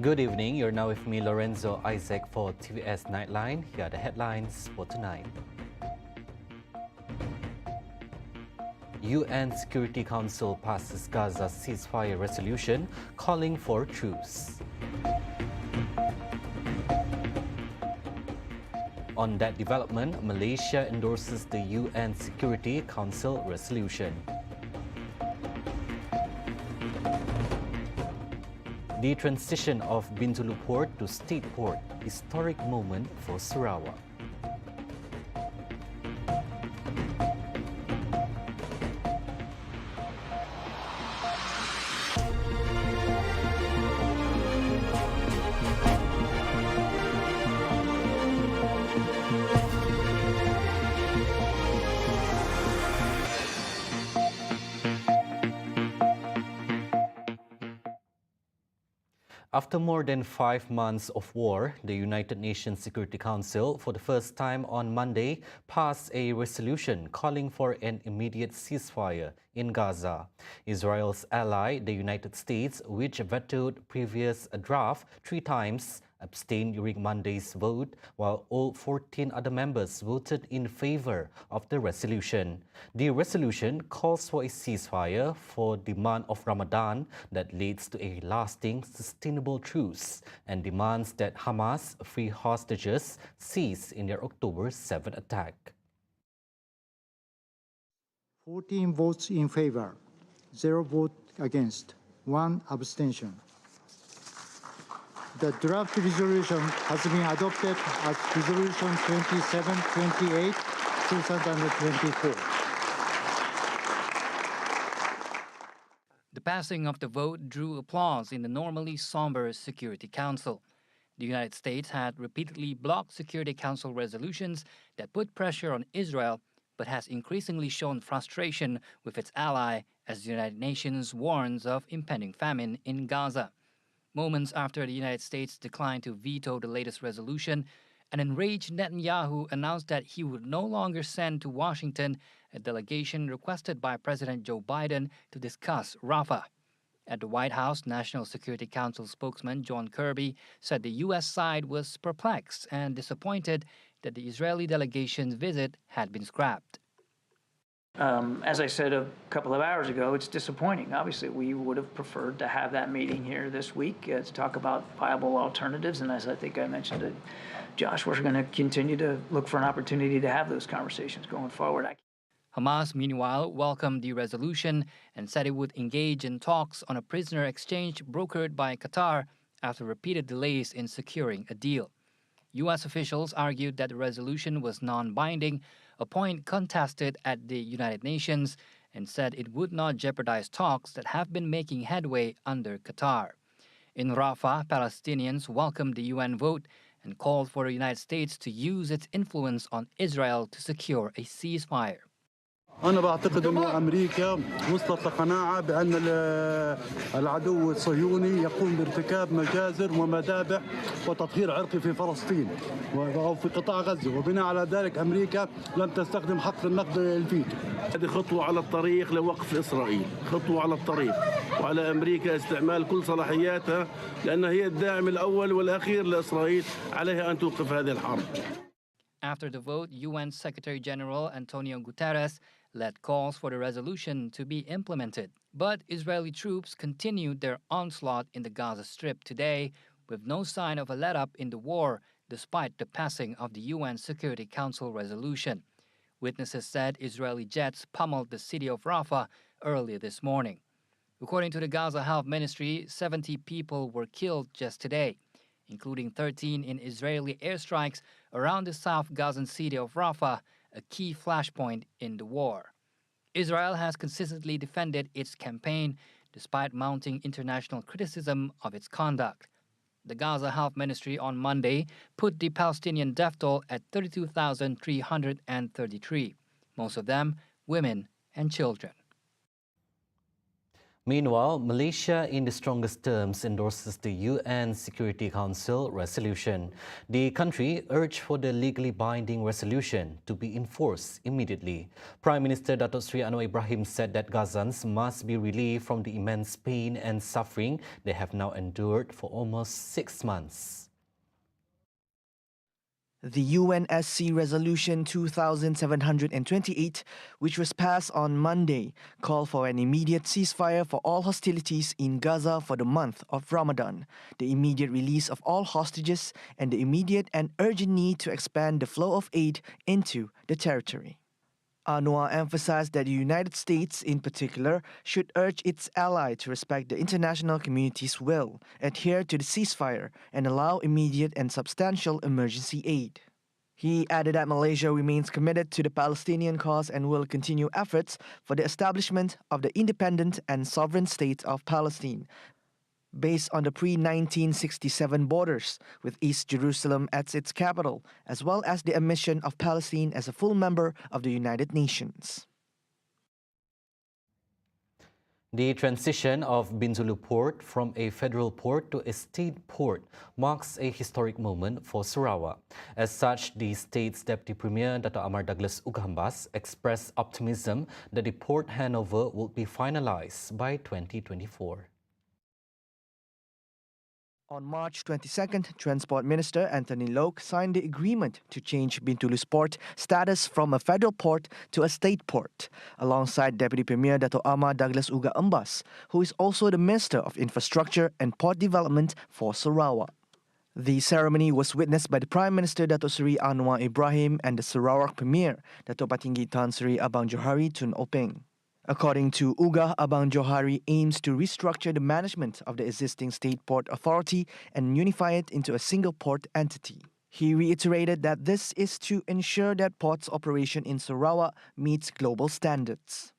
Good evening. You're now with me, Lorenzo Isaac, for TVS Nightline. Here are the headlines for tonight. UN Security Council passes Gaza ceasefire resolution calling for truce. On that development, Malaysia endorses the UN Security Council resolution. The transition of BINTULU port to state port, historic moment for Sarawak. After more than 5 months of war, the United Nations Security Council, for the first time on Monday, passed a resolution calling for an immediate ceasefire in Gaza. Israel's ally, the United States, which vetoed previous draft 3 times, abstained during Monday's vote, while all 14 other members voted in favor of the resolution. The resolution calls for a ceasefire for the month of Ramadan that leads to a lasting, sustainable truce and demands that Hamas free hostages cease in their October 7 attack. 14 votes in favor, 0 vote against, 1 abstention. The draft resolution has been adopted as Resolution 2728, 2024. The passing of the vote drew applause in the normally somber Security Council. The United States had repeatedly blocked Security Council resolutions that put pressure on Israel, but has increasingly shown frustration with its ally as the United Nations warns of impending famine in Gaza. Moments after the United States declined to veto the latest resolution, an enraged Netanyahu announced that he would no longer send to Washington a delegation requested by President Joe Biden to discuss Rafah. At the White House, National Security Council spokesman John Kirby said the U.S. side was perplexed and disappointed that the Israeli delegation's visit had been scrapped. As I said a couple of hours ago, it's disappointing. Obviously, we would have preferred to have that meeting here this week to talk about viable alternatives. And as I think I mentioned to Josh, we're going to continue to look for an opportunity to have those conversations going forward. Hamas, meanwhile, welcomed the resolution and said it would engage in talks on a prisoner exchange brokered by Qatar after repeated delays in securing a deal. U.S. officials argued that the resolution was non-binding, a point contested at the United Nations, and said it would not jeopardize talks that have been making headway under Qatar. In Rafah, Palestinians welcomed the UN vote and called for the United States to use its influence on Israel to secure a ceasefire. أنا بعتقد أنه أمريكا وصلت لقناعة بأن العدو الصهيوني يقوم بارتكاب مجازر ومذابح وتطهير عرقي في فلسطين أو في قطاع غزة، وبناء على ذلك أمريكا لم تستخدم حق النقد الفيتو. هذه خطوة على الطريق لوقف إسرائيل، خطوة على الطريق، وعلى أمريكا استعمال كل صلاحياتها لأنها هي الداعم الأول والأخير لإسرائيل، عليها أن توقف هذه الحرب. After the vote, UN Secretary General Antonio Guterres led calls for the resolution to be implemented. But Israeli troops continued their onslaught in the Gaza Strip today, with no sign of a let-up in the war, despite the passing of the UN Security Council resolution. Witnesses said Israeli jets pummeled the city of Rafah earlier this morning. According to the Gaza Health Ministry, 70 people were killed just today, including 13 in Israeli airstrikes around the South Gazan city of Rafah, a key flashpoint in the war. Israel has consistently defended its campaign despite mounting international criticism of its conduct. The Gaza Health Ministry on Monday put the Palestinian death toll at 32,333, most of them women and children. Meanwhile, Malaysia, in the strongest terms, endorses the UN Security Council resolution. The country urged for the legally binding resolution to be enforced immediately. Prime Minister Datuk Seri Anwar Ibrahim said that Gazans must be relieved from the immense pain and suffering they have now endured for almost 6 months. The UNSC Resolution 2728, which was passed on Monday, called for an immediate ceasefire for all hostilities in Gaza for the month of Ramadan, the immediate release of all hostages, and the immediate and urgent need to expand the flow of aid into the territory. Anwar emphasized that the United States, in particular, should urge its ally to respect the international community's will, adhere to the ceasefire, and allow immediate and substantial emergency aid. He added that Malaysia remains committed to the Palestinian cause and will continue efforts for the establishment of the independent and sovereign state of Palestine, based on the pre-1967 borders, with East Jerusalem as its capital, as well as the admission of Palestine as a full member of the United Nations. The transition of BINTULU port from a federal port to a state port marks a historic moment for Sarawak. As such, the state's Deputy Premier, Dr. Amar Douglas Ugambas, expressed optimism that the port handover will be finalized by 2024. On March 22nd, Transport Minister Anthony Loke signed the agreement to change Bintulu's port status from a federal port to a state port, alongside Deputy Premier Dato' Amar Douglas Ugambas, who is also the Minister of Infrastructure and Port Development for Sarawak. The ceremony was witnessed by the Prime Minister Dato' Seri Anwar Ibrahim and the Sarawak Premier Dato' Patinggi Tan Sri Abang Johari Tun Openg. According to Uga, Abang Johari aims to restructure the management of the existing state port authority and unify it into a single port entity. He reiterated that this is to ensure that port's operation in Sarawak meets global standards.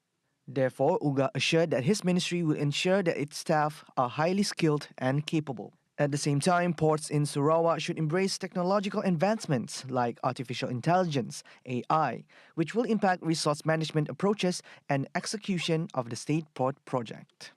Therefore, Uga assured that his ministry will ensure that its staff are highly skilled and capable. At the same time, ports in Sarawak should embrace technological advancements like artificial intelligence, AI, which will impact resource management approaches and execution of the state port project.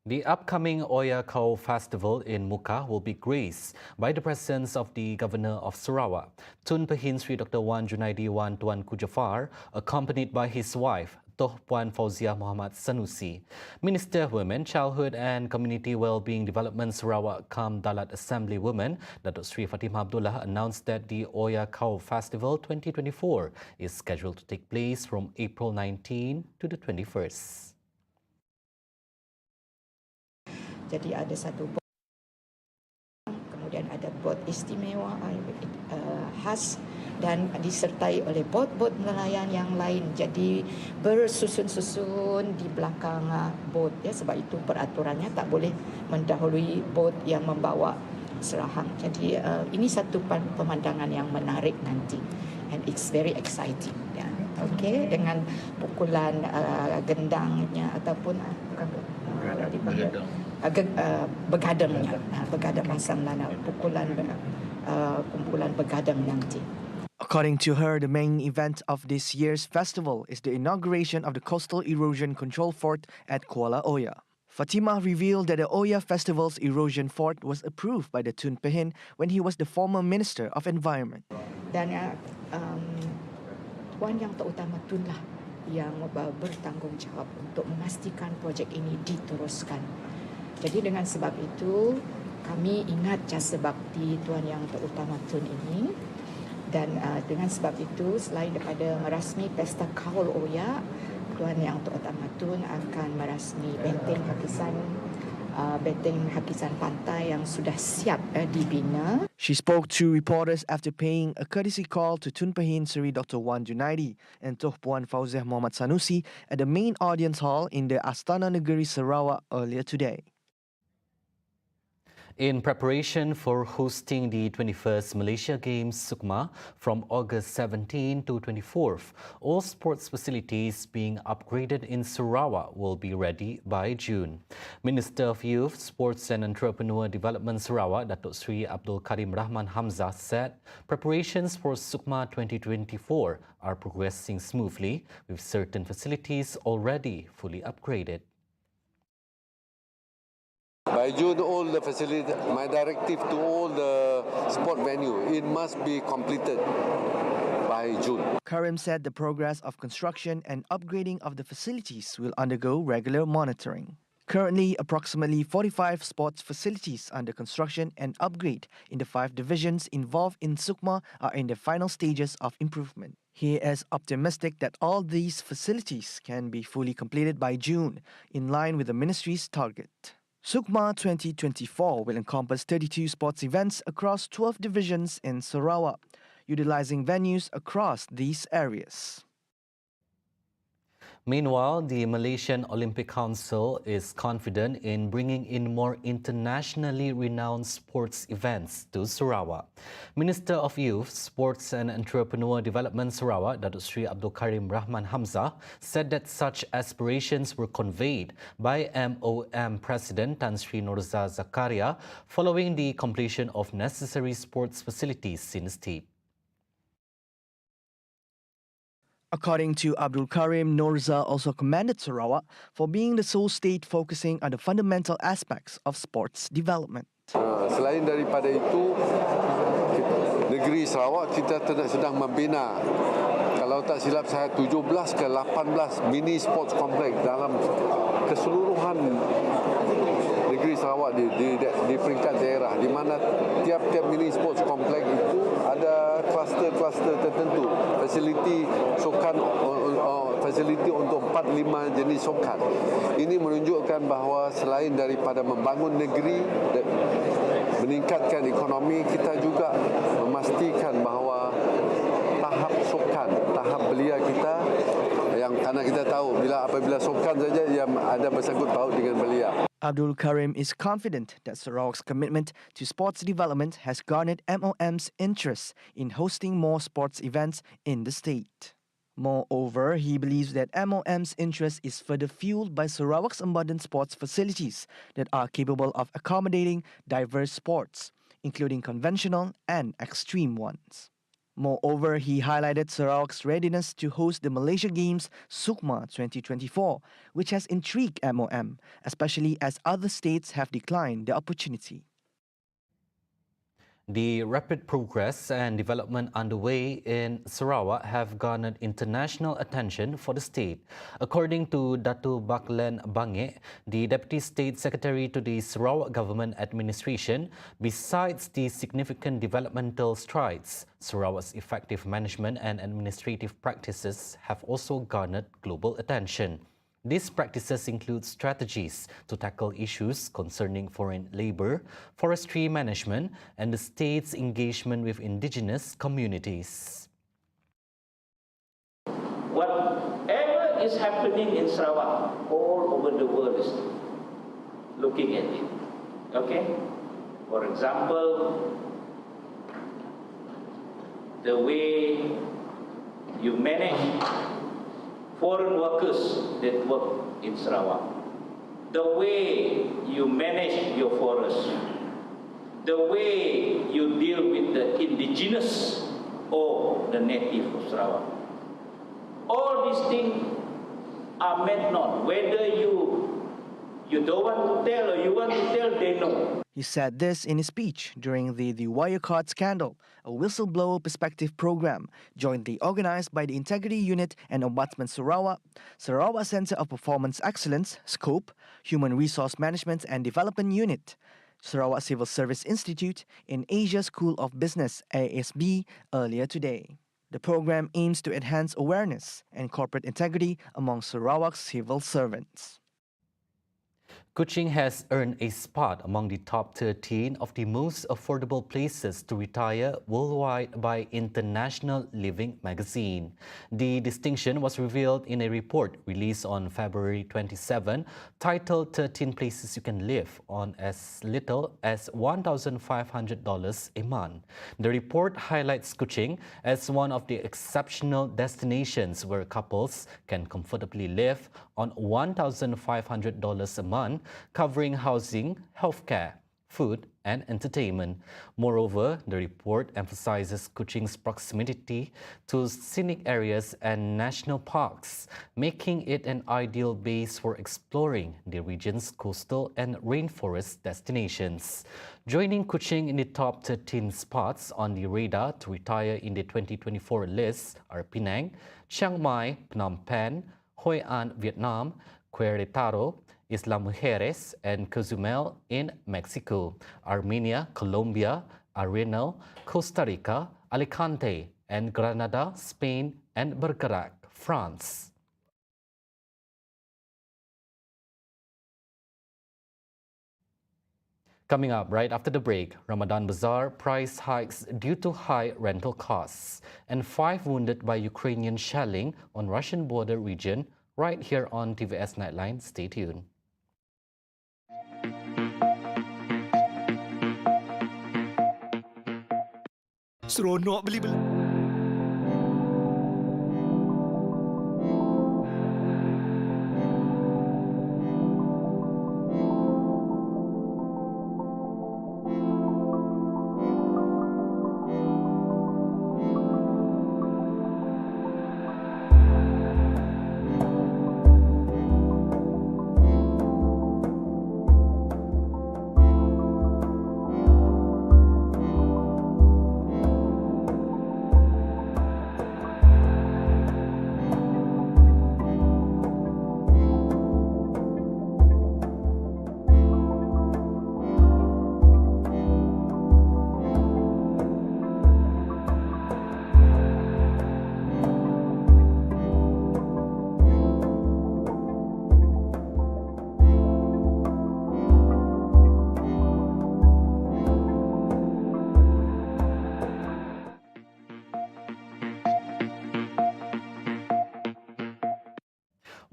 The upcoming Oya Festival in Muka will be graced by the presence of the Governor of Sarawak, Tun Pehin Sri Dr. Wan Junaidi Wan Tuanku Jaafar, accompanied by his wife, Toh Puan Fauziah Muhammad Sanusi. Minister of Women, Childhood and Community Wellbeing Development Sarawak Dalat Assemblywoman, Datuk Sri Fatimah Abdullah, announced that the Oya Festival 2024 is scheduled to take place from April 19 to the 21st. Jadi ada satu bot, kemudian ada bot istimewa khas dan disertai oleh bot-bot nelayan yang lain. Jadi bersusun-susun di belakang bot, ya, sebab itu peraturannya tak boleh mendahului bot yang membawa serahang. Jadi ini satu pemandangan yang menarik nanti, and it's very exciting, ya. Okey, dengan pukulan gendangnya ataupun begadangnya, begadang bahasa Melayu, kumpulan begadang nanti. According to her, the main event of this year's festival is the inauguration of the Coastal Erosion Control Fort at Kuala Oya. Fatimah revealed that the Oya Festival's erosion fort was approved by the Tun Pehin when he was the former Minister of Environment. Dan Tuan Yang Terutama Tun lah yang bertanggungjawab untuk memastikan projek ini diteruskan. Jadi dengan sebab itu, kami ingat jasa bakti Tuan Yang Terutama Tun ini, dan dengan sebab itu, selain daripada merasmi Pesta Kaul Oya, Tuan Yang Terutama Tun akan merasmi benteng hakisan pantai yang sudah siap dibina. She spoke to reporters after paying a courtesy call to Tun Pehin Seri Dr. Wan Junaidi and Toh Puan Fauziah Muhammad Sanusi at the main audience hall in the Astana Negeri Sarawak earlier today. In preparation for hosting the 21st Malaysia Games Sukma from August 17 to 24th, all sports facilities being upgraded in Sarawak will be ready by June. Minister of Youth, Sports and Entrepreneur Development Sarawak, Datuk Sri Abdul Karim Rahman Hamzah said preparations for Sukma 2024 are progressing smoothly, with certain facilities already fully upgraded. By June, all the facilities, my directive to all the sport venue, it must be completed by June. Karim said the progress of construction and upgrading of the facilities will undergo regular monitoring. Currently, approximately 45 sports facilities under construction and upgrade in the 5 divisions involved in Sukma are in the final stages of improvement. He is optimistic that all these facilities can be fully completed by June, in line with the ministry's target. Sukma 2024 will encompass 32 sports events across 12 divisions in Sarawak, utilizing venues across these areas. Meanwhile, the Malaysian Olympic Council is confident in bringing in more internationally renowned sports events to Sarawak. Minister of Youth, Sports and Entrepreneur Development Sarawak, Datuk Sri Abdul Karim Rahman Hamzah, said that such aspirations were conveyed by MOM President Tan Sri Nurza Zakaria following the completion of necessary sports facilities in the state. According to Abdul Karim, Nurza also commended Sarawak for being the sole state focusing on the fundamental aspects of sports development. Selain daripada itu, negeri Sarawak kita sedang membina, kalau tak silap saya 17 ke 18 mini sports complex dalam keseluruhan negeri Sarawak di peringkat daerah, di mana tiap-tiap mini sports complex itu ada kluster-kluster tertentu, fasiliti sukan, fasiliti untuk 4-5 jenis sukan. Ini menunjukkan bahawa selain daripada membangun negeri, meningkatkan ekonomi, kita juga memastikan bahawa tahap sukan, tahap belia kita, yang karena kita tahu apabila sukan saja ia ada bersangkut paut dengan belia. Abdul Karim is confident that Sarawak's commitment to sports development has garnered MOM's interest in hosting more sports events in the state. Moreover, he believes that MOM's interest is further fueled by Sarawak's abundant sports facilities that are capable of accommodating diverse sports, including conventional and extreme ones. Moreover, he highlighted Sarawak's readiness to host the Malaysia Games Sukma 2024, which has intrigued MOM, especially as other states have declined the opportunity. The rapid progress and development underway in Sarawak have garnered international attention for the state. According to Datu Baklan Bangit, the Deputy State Secretary to the Sarawak Government Administration, besides the significant developmental strides, Sarawak's effective management and administrative practices have also garnered global attention. These practices include strategies to tackle issues concerning foreign labor, forestry management, and the state's engagement with indigenous communities. Whatever is happening in Sarawak, all over the world is looking at it. Okay? For example, the way you manage foreign workers that work in Sarawak, the way you manage your forests, the way you deal with the indigenous or the native of Sarawak. All these things are meant known. Whether you don't want to tell or you want to tell, they know. He said this in his speech during the Wirecard scandal, a whistleblower perspective program jointly organized by the Integrity Unit and Ombudsman Sarawak, Sarawak Centre of Performance Excellence, SCOPE, Human Resource Management and Development Unit, Sarawak Civil Service Institute, and Asia School of Business, ASB, earlier today. The program aims to enhance awareness and corporate integrity among Sarawak's civil servants. Kuching has earned a spot among the top 13 of the most affordable places to retire worldwide by International Living magazine. The distinction was revealed in a report released on February 27, titled 13 Places You Can Live on as little as $1,500 a month. The report highlights Kuching as one of the exceptional destinations where couples can comfortably live on $1,500 a month, covering housing, healthcare, food, and entertainment. Moreover, the report emphasizes Kuching's proximity to scenic areas and national parks, making it an ideal base for exploring the region's coastal and rainforest destinations. Joining Kuching in the top 13 spots on the radar to retire in the 2024 list are Penang, Chiang Mai, Phnom Penh, Hoi An, Vietnam, Querétaro, Isla Mujeres, and Cozumel in Mexico, Armenia, Colombia, Arenal, Costa Rica, Alicante, and Granada, Spain, and Bergerac, France. Coming up right after the break, Ramadan Bazar price hikes due to high rental costs, and 5 wounded by Ukrainian shelling on Russian border region, right here on TVS Nightline. Stay tuned. Seronok beli-beli.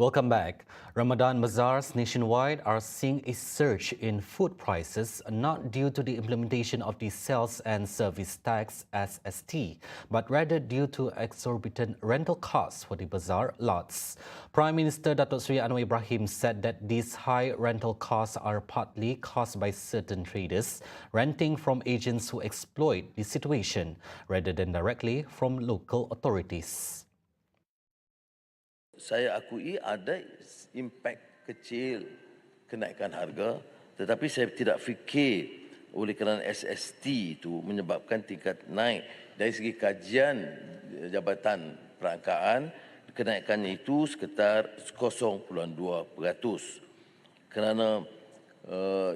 Welcome back. Ramadan bazaars nationwide are seeing a surge in food prices, not due to the implementation of the Sales and Service Tax SST, but rather due to exorbitant rental costs for the bazaar lots. Prime Minister Datuk Seri Anwar Ibrahim said that these high rental costs are partly caused by certain traders renting from agents who exploit the situation, rather than directly from local authorities. Saya akui ada impak kecil kenaikan harga, tetapi saya tidak fikir oleh kerana SST itu menyebabkan tingkat naik. Dari segi kajian Jabatan Perangkaan, kenaikannya itu sekitar 0.2%. Kerana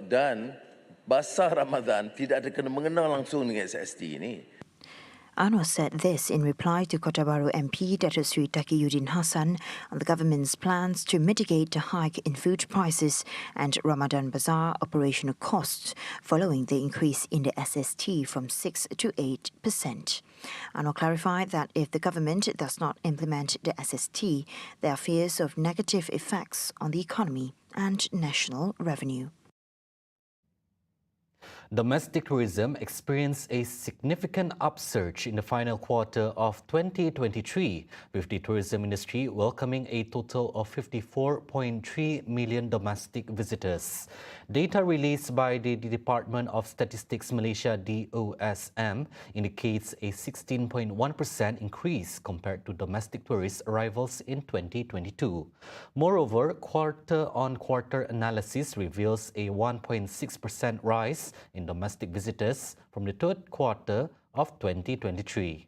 dan Bazar Ramadan tidak ada kena mengena langsung dengan SST ini. Anwar said this in reply to Kota Baru MP Datuk Seri Taqiyuddin Hassan on the government's plans to mitigate the hike in food prices and Ramadan Bazaar operational costs following the increase in the SST from 6 to 8%. Anwar clarified that if the government does not implement the SST, there are fears of negative effects on the economy and national revenue. Domestic tourism experienced a significant upsurge in the final quarter of 2023, with the tourism industry welcoming a total of 54.3 million domestic visitors. Data released by the Department of Statistics Malaysia (DOSM) indicates a 16.1% increase compared to domestic tourist arrivals in 2022. Moreover, quarter-on-quarter analysis reveals a 1.6% rise in domestic visitors from the third quarter of 2023.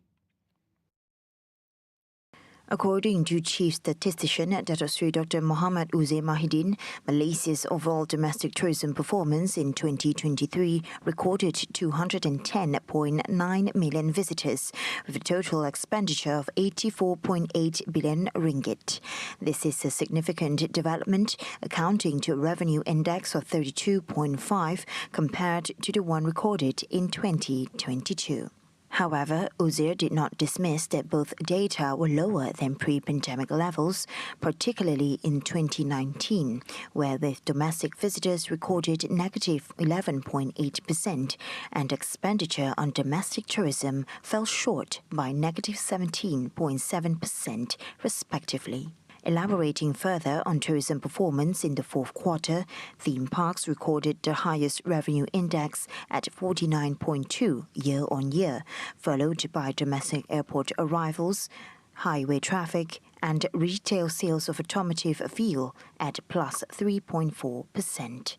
According to Chief Statistician Datuk Seri Dr. Muhammad Uzair Mahidin, Malaysia's overall domestic tourism performance in 2023 recorded 210.9 million visitors, with a total expenditure of 84.8 billion ringgit. This is a significant development, accounting to a revenue index of 32.5 compared to the one recorded in 2022. However, Uzair did not dismiss that both data were lower than pre-pandemic levels, particularly in 2019, where the domestic visitors recorded negative 11.8% and expenditure on domestic tourism fell short by negative 17.7%, respectively. Elaborating further on tourism performance in the fourth quarter, theme parks recorded the highest revenue index at 49.2 year-on-year, followed by domestic airport arrivals, highway traffic, and retail sales of automotive fuel at plus 3.4%.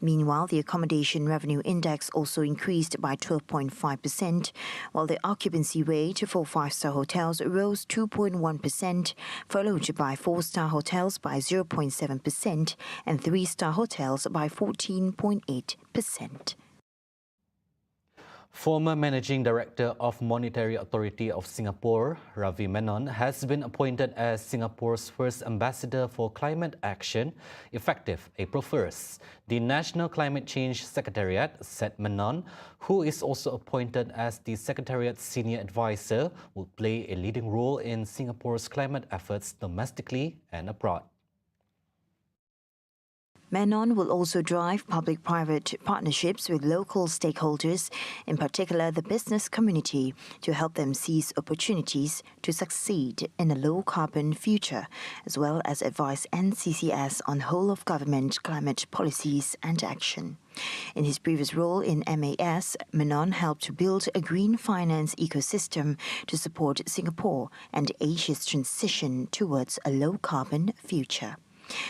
Meanwhile, the accommodation revenue index also increased by 12.5%, while the occupancy rate for 5-star hotels rose 2.1%, followed by 4-star hotels by 0.7% and 3-star hotels by 14.8%. Former Managing Director of Monetary Authority of Singapore, Ravi Menon, has been appointed as Singapore's first ambassador for climate action, effective April 1st. The National Climate Change Secretariat said Menon, who is also appointed as the Secretariat's senior advisor, will play a leading role in Singapore's climate efforts domestically and abroad. Menon will also drive public-private partnerships with local stakeholders, in particular the business community, to help them seize opportunities to succeed in a low-carbon future, as well as advise NCCS on whole-of-government climate policies and action. In his previous role in MAS, Menon helped to build a green finance ecosystem to support Singapore and Asia's transition towards a low-carbon future.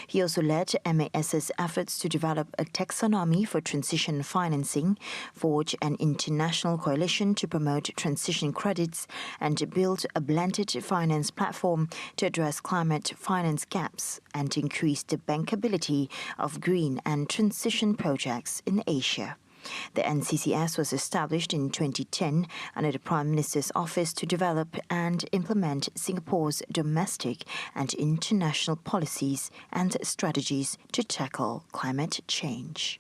He also led MAS's efforts to develop a taxonomy for transition financing, forge an international coalition to promote transition credits, and build a blended finance platform to address climate finance gaps and increase the bankability of green and transition projects in Asia. The NCCS was established in 2010 under the Prime Minister's office to develop and implement Singapore's domestic and international policies and strategies to tackle climate change.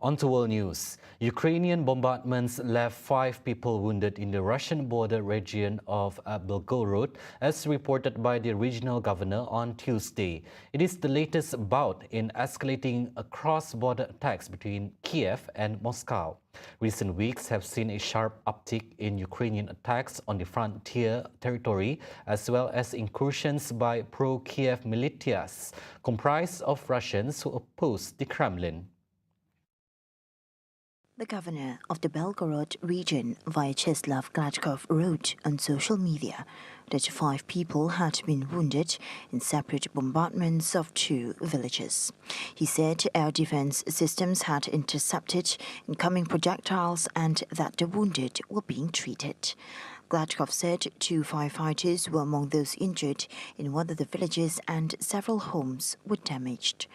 On to world news. Ukrainian bombardments left 5 people wounded in the Russian border region of Belgorod, as reported by the regional governor on Tuesday. It is the latest bout in escalating cross-border attacks between Kiev and Moscow. Recent weeks have seen a sharp uptick in Ukrainian attacks on the frontier territory, as well as incursions by pro-Kiev militias, comprised of Russians who oppose the Kremlin. The governor of the Belgorod region, Vyacheslav Gladkov, wrote on social media that 5 people had been wounded in separate bombardments of 2 villages. He said air defense systems had intercepted incoming projectiles and that the wounded were being treated. Gladkov said 2 firefighters were among those injured in one of the villages and several homes were damaged.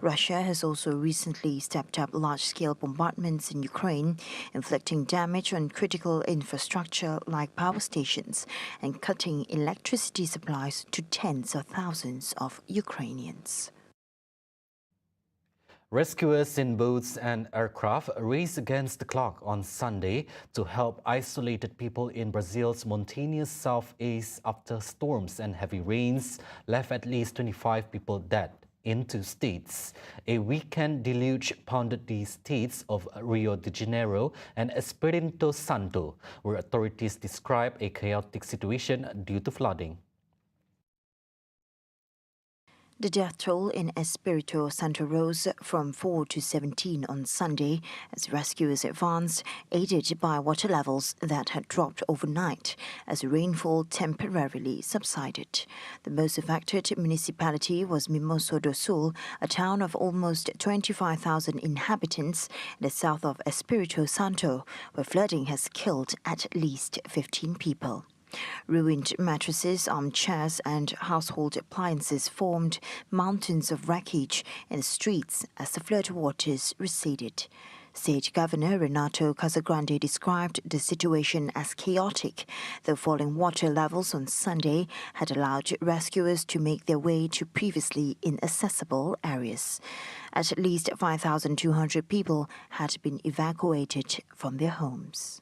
Russia has also recently stepped up large-scale bombardments in Ukraine, inflicting damage on critical infrastructure like power stations and cutting electricity supplies to tens of thousands of Ukrainians. Rescuers in boats and aircraft raced against the clock on Sunday to help isolated people in Brazil's mountainous southeast after storms and heavy rains left at least 25 people dead in 2 states. A weekend deluge pounded the states of Rio de Janeiro and Espírito Santo, where authorities describe a chaotic situation due to flooding. The death toll in Espírito Santo rose from 4 to 17 on Sunday as rescuers advanced, aided by water levels that had dropped overnight as rainfall temporarily subsided. The most affected municipality was Mimoso do Sul, a town of almost 25,000 inhabitants in the south of Espírito Santo, where flooding has killed at least 15 people. Ruined mattresses, armchairs and household appliances formed mountains of wreckage in the streets as the flood waters receded. State Governor Renato Casagrande described the situation as chaotic, though falling water levels on Sunday had allowed rescuers to make their way to previously inaccessible areas. At least 5,200 people had been evacuated from their homes.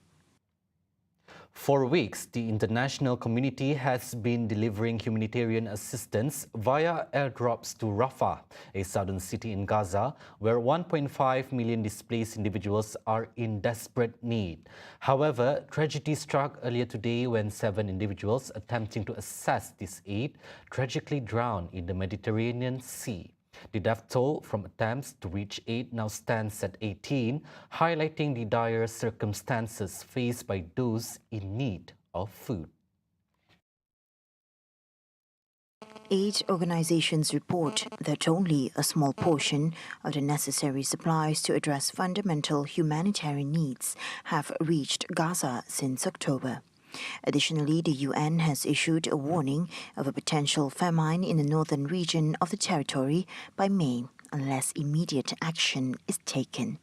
For weeks, the international community has been delivering humanitarian assistance via airdrops to Rafah, a southern city in Gaza, where 1.5 million displaced individuals are in desperate need. However, tragedy struck earlier today when 7 individuals attempting to access this aid tragically drowned in the Mediterranean Sea. The death toll from attempts to reach aid now stands at 18, highlighting the dire circumstances faced by those in need of food. Aid organizations report that only a small portion of the necessary supplies to address fundamental humanitarian needs have reached Gaza since October. Additionally, the UN has issued a warning of a potential famine in the northern region of the territory by May, unless immediate action is taken.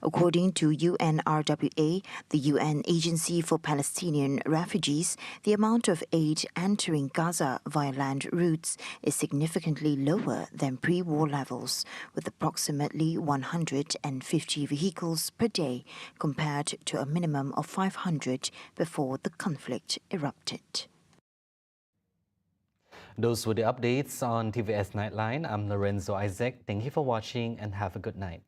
According to UNRWA, the UN Agency for Palestinian Refugees, the amount of aid entering Gaza via land routes is significantly lower than pre-war levels, with approximately 150 vehicles per day compared to a minimum of 500 before the conflict erupted. Those were the updates on TVS Nightline. I'm Lorenzo Isaac. Thank you for watching and have a good night.